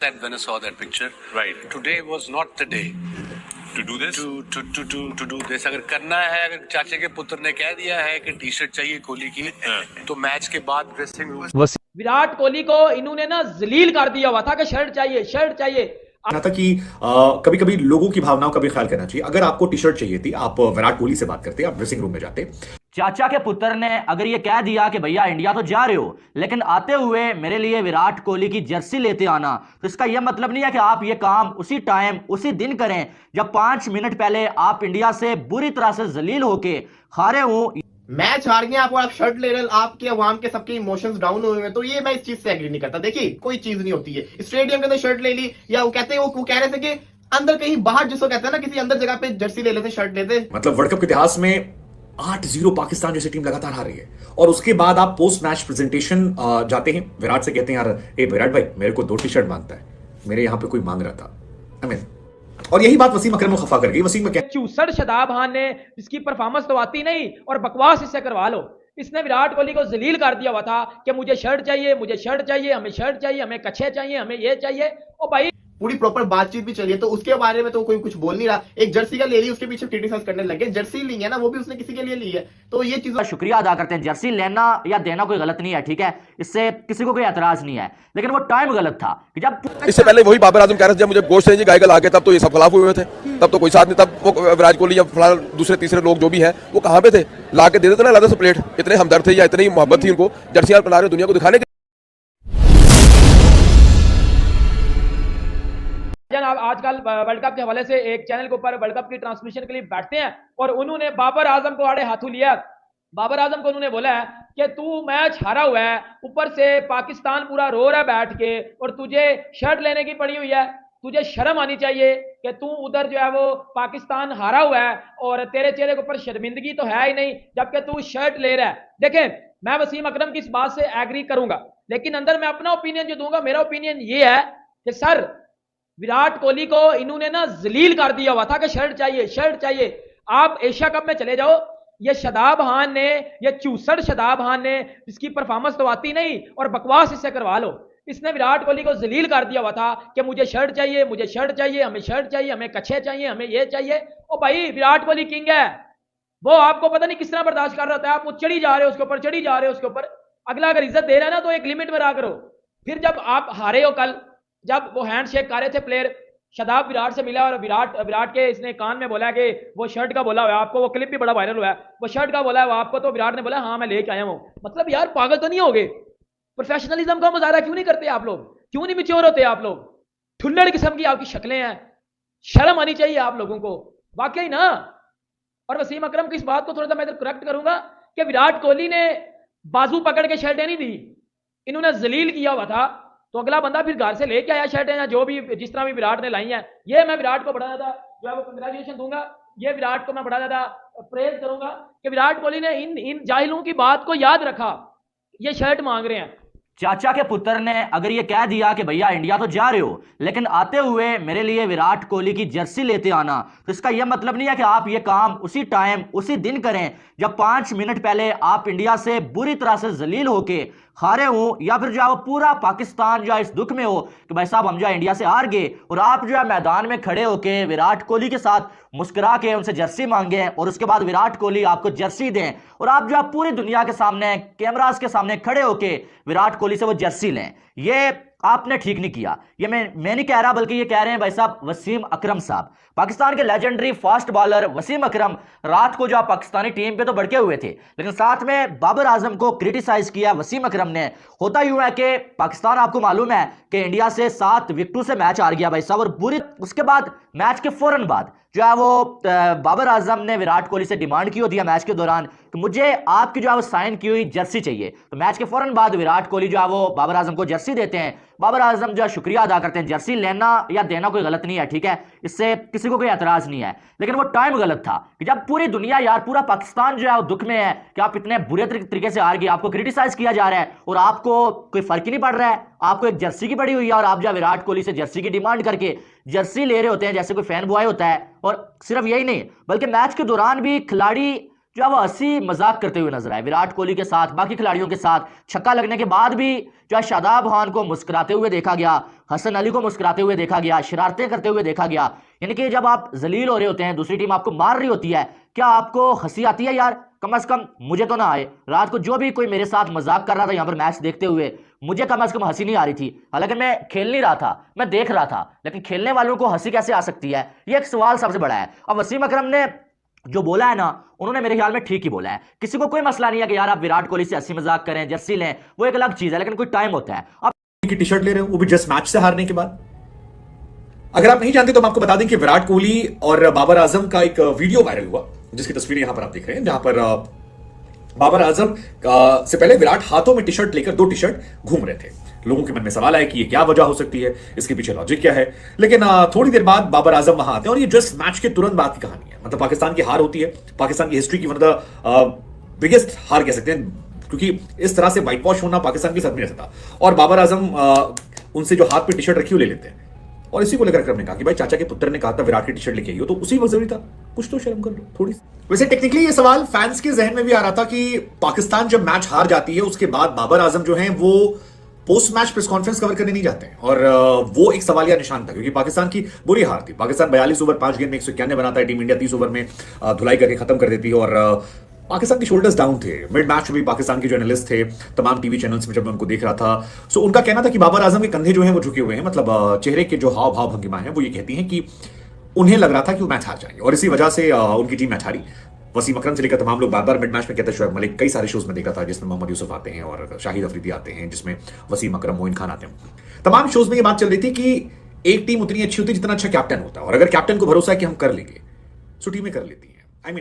That when I saw that picture, Right. today was not the day To do this? to do this. अगर करना है, अगर चाचे के पुत्र ने कह दिया है कि टी शर्ट चाहिए कोहली की, तो मैच के बाद ड्रेसिंग रूम विराट कोहली को इन्होंने ना जलील कर दिया हुआ था कि शर्ट चाहिए था कि कभी कभी लोगों की भावनाओं का भी ख्याल करना चाहिए। अगर आपको टी शर्ट चाहिए थी, आप विराट कोहली से बात करते, आप ड्रेसिंग रूम में जाते। चाचा के पुत्र ने अगर ये कह दिया कि भैया इंडिया तो जा रहे हो, लेकिन आते हुए मेरे लिए विराट कोहली की जर्सी लेते आना, तो इसका यह मतलब नहीं है कि आप ये काम उसी टाइम उसी दिन करें जब 5 मिनट पहले आप इंडिया से बुरी तरह से जलील होके हारे हो। मैच हार गए आप और आप शर्ट ले रहे हैं, आपके अवाम के सबके इमोशंस डाउन हुए हैं, तो ये मैं इस चीज से एग्री नहीं करता। देखिए कोई चीज नहीं होती है, स्टेडियम के अंदर शर्ट ले ली, या वो कहते हैं वो कह रहे थे कि अंदर कहीं बाहर जिसको कहते हैं ना किसी अंदर जगह पे जर्सी ले लेते, शर्ट लेते। मतलब वर्ल्ड कप के इतिहास में 8-0 पाकिस्तान जैसी टीम लगातार हार रही है, और उसके बाद आप पोस्ट मैच प्रेजेंटेशन जाते हैं, विराट से कहते हैं यार ए विराट भाई मेरे को 2 टी शर्ट मांगता है, मेरे यहाँ पे कोई मांग रहा था। और यही बात वसीम अकरम को खफा कर गई। वसीम में चूसड़ शदाब खान ने इसकी परफॉर्मेंस तो आती नहीं और बकवास इससे करवा लो। इसने विराट कोहली को जलील कर दिया हुआ था कि मुझे शर्ट चाहिए, हमें शर्ट चाहिए, हमें कच्छे चाहिए, हमें ये चाहिए। ओ भाई पूरी प्रॉपर बातचीत भी चलिए, तो उसके बारे में तो कोई कुछ बोल नहीं रहा। एक जर्सी का ले ली, उसके पीछे क्रिटिसाइज करने लगे। जर्सी ली है ना, वो भी उसने किसी के लिए ली है, तो ये चीज शुक्रिया अदा करते हैं। जर्सी लेना या देना कोई गलत नहीं है, ठीक है, इससे किसी को कोई एतराज नहीं है, लेकिन वो टाइम गलत था कि जब इससे पहले वही बाबर आजम कह रहे थे जब मुझे गोश्त चाहिए गाय का लाके, तब तो ये सब खिलाफ हुए थे, तब तो कोई साथ नहीं। तब वो विराट कोहली या फिलहाल दूसरे तीसरे लोग जो भी हैं वो कहाँ पे थे, लाके दे देते ना लाते से प्लेट। इतने हमदर्द थे या इतनी मोहब्बत थी उनको जर्सी पहना रहे दुनिया को दिखाने। आजकल वर्ल्ड कप के हवाले से एक चैनल के ऊपर वर्ल्ड कप की ट्रांसमिशन के लिए बैठते हैं और उन्होंने बाबर आजम को आड़े हाथों लिया। बाबर आजम को उन्होंने बोला है कि तू मैच हारा हुआ है, ऊपर से पाकिस्तान पूरा रो रहा है बैठ के, और तुझे शर्ट लेने की पड़ी हुई है, तुझे शर्म आनी चाहिए कि तू उधर जो है वो पाकिस्तान हारा हुआ है और तेरे चेहरे के ऊपर शर्मिंदगी तो है ही नहीं, जबकि तू शर्ट ले रहा है। देखें, मैं वसीम अकरम की इस बात से एग्री करूंगा, लेकिन अंदर मैं अपना ओपिनियन जो दूंगा, मेरा ओपिनियन ये है कि सर विराट कोहली को इन्होंने ना जलील कर दिया हुआ था कि शर्ट चाहिए। आप एशिया कप में चले जाओ, ये शदाब खान ने, ये चूसड़ शदाब खान ने इसकी परफॉर्मेंस तो आती नहीं और बकवास इससे करवा लो। इसने विराट कोहली को जलील कर दिया हुआ था कि मुझे शर्ट चाहिए, हमें शर्ट चाहिए, हमें कच्छे चाहिए, हमें ये चाहिए। ओ भाई विराट कोहली किंग है, वो आपको पता नहीं किस तरह बर्दाश्त कर रहा होता है, आप वो चढ़ी जा रहे हो उसके ऊपर। अगला अगर इज्जत दे रहा है ना तो एक लिमिट में रहा करो। फिर जब आप हारे हो, कल जब वो हैंड शेक कर रहे थे प्लेयर, शदाब विराट से मिला और विराट के इसने कान में बोला कि वो शर्ट का बोला हुआ है आपको, वो क्लिप भी बड़ा वायरल हुआ है, वो शर्ट का बोला है वो आपको, तो विराट ने बोला हाँ मैं लेके आया हूं। मतलब यार पागल तो नहीं हो गए? प्रोफेशनलिज्म का मुजाहरा क्यों नहीं करते आप लोग? क्यों नहीं मैच्योर होते आप लोग? ठुल्लड़ किस्म की आपकी शक्लें हैं, शर्म आनी चाहिए आप लोगों को, वाकई ना। और वसीम अकरम की इस बात को थोड़ा सा मैं इधर करेक्ट करूंगा कि विराट कोहली ने बाजू पकड़ के शर्टें नहीं दी, इन्होंने जलील किया हुआ था, तो अगला बंदा फिर घर से लेके आया शर्टें या जो भी जिस तरह भी विराट ने लाई हैं। ये मैं विराट को बड़ा ज्यादा जो है वो कंग्रेचुलेशन दूंगा, ये विराट को मैं बड़ा ज्यादा प्रेज करूंगा कि विराट कोहली ने इन जाहिलों की बात को याद रखा, ये शर्ट मांग रहे हैं। चाचा के पुत्र ने अगर ये कह दिया कि भैया इंडिया तो जा रहे हो, लेकिन आते हुए मेरे लिए विराट कोहली की जर्सी लेते आना, तो इसका यह मतलब नहीं है कि आप ये काम उसी टाइम उसी दिन करें जब 5 मिनट पहले आप इंडिया से बुरी तरह से जलील होके हारे हो, या फिर जो है वो पूरा पाकिस्तान जो है इस दुख में हो कि भाई साहब हम जो है इंडिया से हार गए, और आप जो है मैदान में खड़े होके विराट कोहली के साथ मुस्कुरा के उनसे जर्सी मांगे और उसके बाद विराट कोहली आपको जर्सी दें और आप जो है पूरी दुनिया के सामने कैमरास के सामने खड़े होके विराट कोहली से वो जर्सी लें। ये आपने ठीक नहीं किया। ये मैं नहीं कह रहा, बल्कि ये कह रहे हैं भाई साहब वसीम अकरम साहब, पाकिस्तान के लेजेंडरी फास्ट बॉलर वसीम अकरम रात को जो पाकिस्तानी टीम पे तो भड़के हुए थे, लेकिन साथ में बाबर आजम को क्रिटिसाइज किया वसीम अकरम ने। होता यूं है कि पाकिस्तान आपको मालूम है कि इंडिया से 7 विकेटों से मैच हार गया भाई साहब, और बुरी उसके बाद मैच के फौरन बाद जो है वो बाबर आजम ने विराट कोहली से डिमांड की होती है मैच के दौरान कि मुझे आपकी जो है वो साइन की हुई जर्सी चाहिए। तो मैच के फौरन बाद विराट कोहली जो है वो बाबर आजम को जर्सी देते हैं, बाबर आजम जो है शुक्रिया अदा करते हैं। जर्सी लेना या देना कोई गलत नहीं है, ठीक है, इससे किसी को कोई एतराज नहीं है, लेकिन वो टाइम गलत था कि जब पूरी दुनिया यार पूरा पाकिस्तान जो है वो दुख में है कि आप इतने बुरे तरीके से हार गए, आपको क्रिटिसाइज किया जा रहा है और आपको कोई फर्क ही नहीं पड़ रहा है, आपको एक जर्सी की पड़ी हुई है और आप जो विराट कोहली से जर्सी की डिमांड करके जर्सी ले रहे होते हैं जैसे कोई फैन बॉय होता है। और सिर्फ यही नहीं, बल्कि मैच के दौरान भी खिलाड़ी जो वो हंसी मजाक करते हुए नजर आए विराट कोहली के साथ, बाकी खिलाड़ियों के साथ। छक्का लगने के बाद भी जो है शादाब खान को मुस्कुराते हुए देखा गया, हसन अली को मुस्कुराते हुए देखा गया, शरारतें करते हुए देखा गया। यानी कि जब आप जलील हो रहे होते हैं, दूसरी टीम आपको मार रही होती है, क्या आपको हंसी आती है यार? कम से कम मुझे तो ना आए। रात को जो भी कोई मेरे साथ मजाक कर रहा था यहाँ पर मैच देखते हुए, मुझे कम से कम हंसी नहीं आ रही थी। हालांकि मैं खेल नहीं रहा था, मैं देख रहा था, लेकिन खेलने वालों को हंसी कैसे आ सकती है, ये एक सवाल सबसे बड़ा है। अब वसीम अकरम ने जो बोला है ना, उन्होंने मेरे ख्याल में ठीक ही बोला है। किसी को कोई मसला नहीं है कि यार आप विराट कोहली से हंसी मजाक करें, जर्सी लें, वो एक अलग चीज है, लेकिन कोई टाइम होता है। आप की टी शर्ट ले रहे हो, वो भी जस्ट मैच से हारने के बाद। अगर आप नहीं जानते तो हम आपको बता दें कि विराट कोहली और बाबर आजम का एक वीडियो वायरल हुआ, जिसकी तस्वीरें यहां पर आप देख रहे हैं, जहां पर बाबर आजम से पहले विराट हाथों में टी शर्ट लेकर 2 टी शर्ट घूम रहे थे। लोगों के मन में सवाल आया कि ये क्या वजह हो सकती है, इसके पीछे लॉजिक क्या है। लेकिन थोड़ी देर बाद बाबर आजम वहां आते हैं और ये जस्ट मैच के तुरंत बाद की कहानी है। मतलब पाकिस्तान की हार होती है, पाकिस्तान की हिस्ट्री की वन ऑफ द बिगेस्ट हार कह सकते हैं, क्योंकि इस तरह से व्हाइट वॉश होना पाकिस्तान के साथ नहीं रहता। और बाबर आजम उनसे जो हाथ पे टी शर्ट रखी वो ले लेते हैं, और इसी को लेकर अकरम ने कहा कि भाई चाचा के पुत्र ने कहा था विराट की टी शर्ट लेके आइयो, तो उसी वक्त जरूरी था, कुछ तो शर्म कर लो थोड़ी सी। वैसे टेक्निकली ये सवाल फैंस के जहन में भी आ रहा था कि पाकिस्तान जब मैच हार जाती है उसके बाद बाबर आजम जो हैं वो post match press conference cover करने नहीं जाते हैं, और वो एक सवालिया निशान था, क्योंकि पाकिस्तान की बुरी हार थी। पाकिस्तान 42 ओवर 5 गेंद में 191 बनाता है, टीम इंडिया 30 ओवर में धुलाई करके खत्म कर देती है। और पाकिस्तान की शोल्डर्स डाउन थे। मिड मैच में भी पाकिस्तान के जो एनालिस्ट थे तमाम टीवी चैनल्स में जब मैं उनको देख रहा था, सो उनका कहना था कि बाबर आजम के कंधे जो हैं वो झुके हुए हैं, मतलब चेहरे के जो हाव भाव भंगिमा है वो ये कहती हैं कि उन्हें लग रहा था कि वो मैच हार जाएंगे, और इसी वजह से उनकी टीम मैच हारी। वसीम अकरम से लेकर तमाम लोग बार बार मिड मैच में कहते हैं, शोएब मलिक, कई सारे शोज में देखा था जिसमें मोहम्मद यूसुफ आते हैं और शाहिद अफरीदी आते हैं, जिसमें वसीम अकरम, मोइन खान आते हैं। तमाम शोज में ये बात चल रही थी कि एक टीम उतनी अच्छी होती है जितना अच्छा कैप्टन होता है, और अगर कैप्टन को भरोसा है कि हम कर लेंगे, सो टीमें कर लेती हैं।